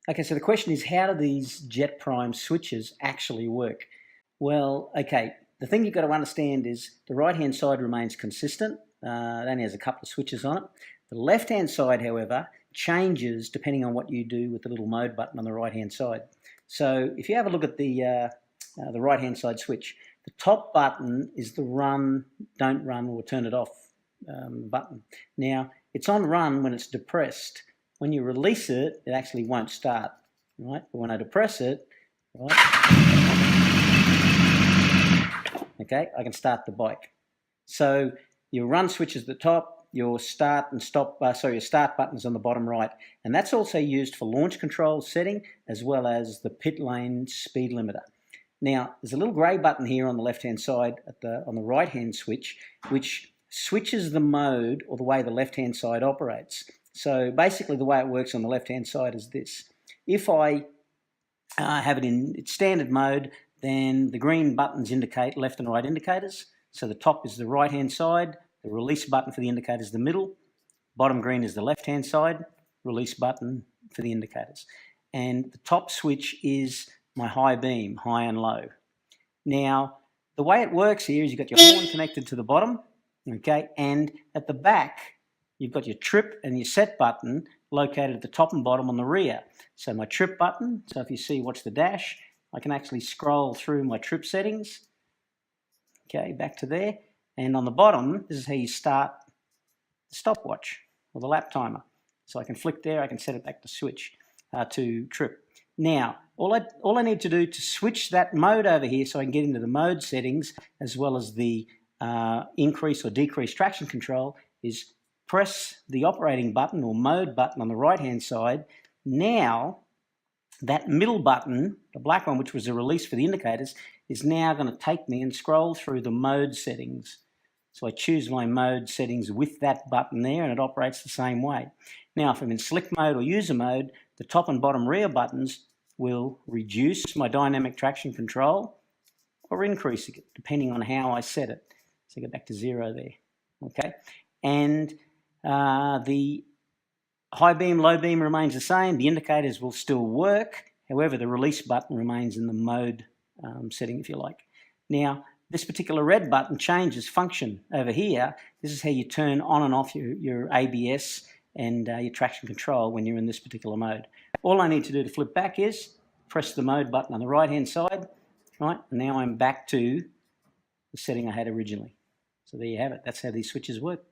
Okay, so the question is, how do these Jetprime switches actually work? Well, okay, the thing you've got to understand is the right-hand side remains consistent. It only has a couple of switches on it. The left-hand side, however, changes depending on what you do with the little mode button on the right-hand side. So if you have a look at the right-hand side switch, the top button is the run, don't run, or turn it off button. Now, it's on run when it's depressed. When you release it, it actually won't start, right? But when I depress it, right, okay, I can start the bike. So your run switch is at the top, your start and stop, your start button is on the bottom right, and that's also used for launch control setting as well as the pit lane speed limiter. Now, there's a little grey button here on the left-hand side on the right-hand switch, which switches the mode or the way the left-hand side operates. So basically the way it works on the left-hand side is this. If I have it in its standard mode, then the green buttons indicate left and right indicators. So the top is the right-hand side, the release button for the indicator is the middle, bottom green is the left-hand side, release button for the indicators. And the top switch is my high beam, high and low. Now, the way it works here is you've got your horn connected to the bottom, okay, and at the back, you've got your trip and your set button located at the top and bottom on the rear. So my trip button, so if you see, watch the dash, I can actually scroll through my trip settings, okay, back to there. And on the bottom, this is how you start the stopwatch or the lap timer. So I can flick there, I can set it back to switch, to trip. Now, all I need to do to switch that mode over here so I can get into the mode settings as well as the increase or decrease traction control is press the operating button or mode button on the right-hand side. Now, that middle button, the black one, which was a release for the indicators, is now going to take me and scroll through the mode settings. So I choose my mode settings with that button there and it operates the same way. Now, if I'm in slick mode or user mode, the top and bottom rear buttons will reduce my dynamic traction control or increase it, depending on how I set it. So go back to 0 there, okay? And the high beam, low beam remains the same. The indicators will still work. However, the release button remains in the mode setting, if you like. Now, this particular red button changes function over here. This is how you turn on and off your ABS and your traction control when you're in this particular mode. All I need to do to flip back is press the mode button on the right-hand side, right? And now I'm back to the setting I had originally. So there you have it. That's how these switches work.